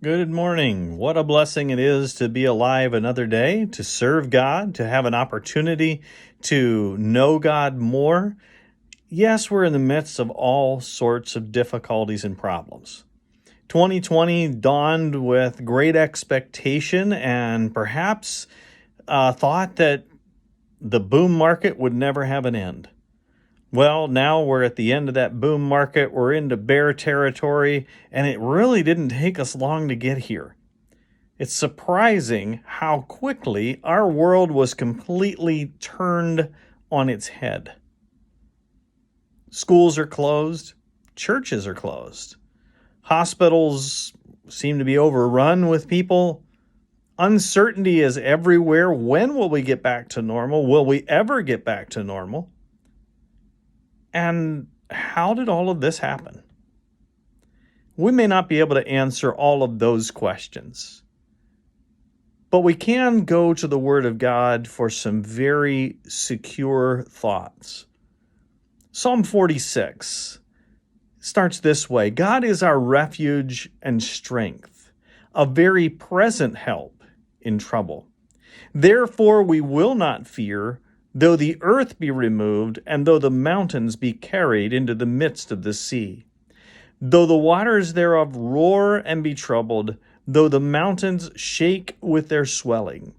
Good morning. What a blessing it is to be alive another day, to serve God, to have an opportunity to know God more. Yes, we're in the midst of all sorts of difficulties and problems. 2020 dawned with great expectation and perhaps thought that the boom market would never have an end. Well, now we're at the end of that boom market. We're into bear territory, and it really didn't take us long to get here. It's surprising how quickly our world was completely turned on its head. Schools are closed, churches are closed, hospitals seem to be overrun with people. Uncertainty is everywhere. When will we get back to normal? Will we ever get back to normal? And how did all of this happen? We may not be able to answer all of those questions, but we can go to the Word of God for some very secure thoughts. Psalm 46 starts this way: God is our refuge and strength, a very present help in trouble. Therefore we will not fear, though the earth be removed, and though the mountains be carried into the midst of the sea. Though the waters thereof roar and be troubled, though the mountains shake with their swelling.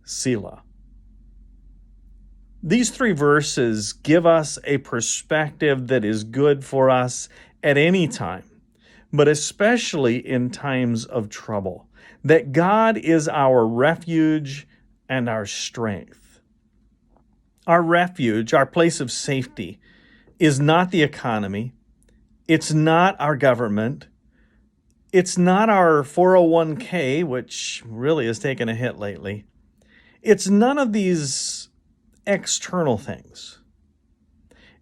Selah. These three verses give us a perspective that is good for us at any time, but especially in times of trouble, that God is our refuge and our strength. Our refuge, our place of safety, is not the economy. It's not our government. It's not our 401k, which really has taken a hit lately. It's none of these external things.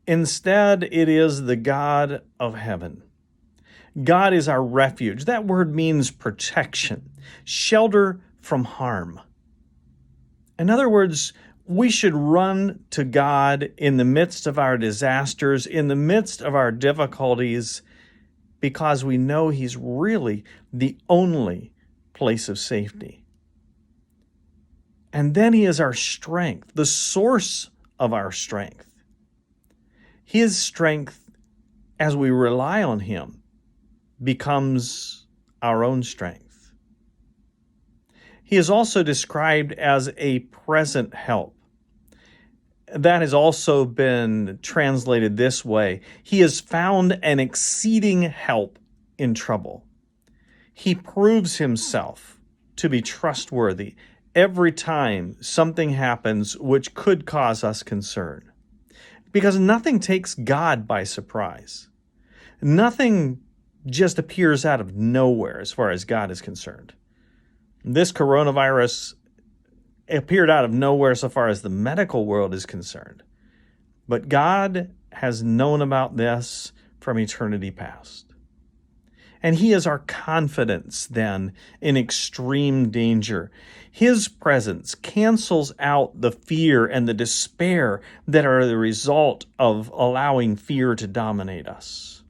Instead, it is the God of heaven. God is our refuge. That word means protection, shelter from harm. In other words, we should run to God in the midst of our disasters, in the midst of our difficulties, because we know He's really the only place of safety. And then He is our strength, the source of our strength. His strength, as we rely on Him, becomes our own strength. He is also described as a present help. That has also been translated this way: He has found an exceeding help in trouble. He proves Himself to be trustworthy every time something happens which could cause us concern. Because nothing takes God by surprise. Nothing just appears out of nowhere as far as God is concerned. This coronavirus appeared out of nowhere so far as the medical world is concerned. But God has known about this from eternity past. And He is our confidence then in extreme danger. His presence cancels out the fear and the despair that are the result of allowing fear to dominate us.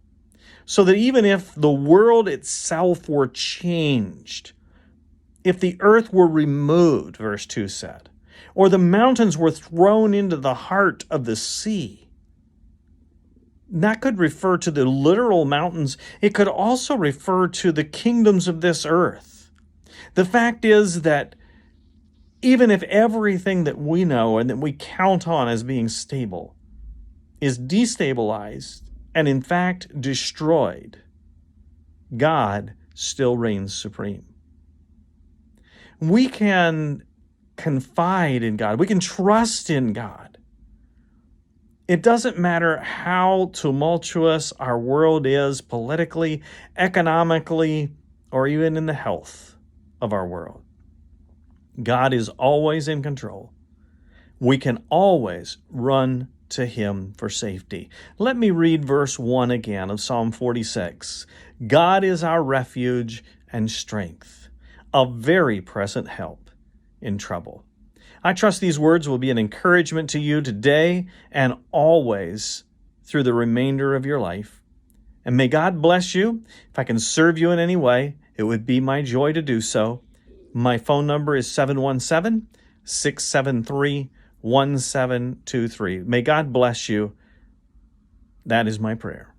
So that even if the world itself were changed, if the earth were removed, verse 2 said, or the mountains were thrown into the heart of the sea, that could refer to the literal mountains. It could also refer to the kingdoms of this earth. The fact is that even if everything that we know and that we count on as being stable is destabilized and in fact destroyed, God still reigns supreme. We can confide in God. We can trust in God. It doesn't matter how tumultuous our world is politically, economically, or even in the health of our world. God is always in control. We can always run to Him for safety. Let me read verse 1 again of Psalm 46. God is our refuge and strength, a very present help in trouble. I trust these words will be an encouragement to you today and always through the remainder of your life. And may God bless you. If I can serve you in any way, it would be my joy to do so. My phone number is 717-673-1723. May God bless you. That is my prayer.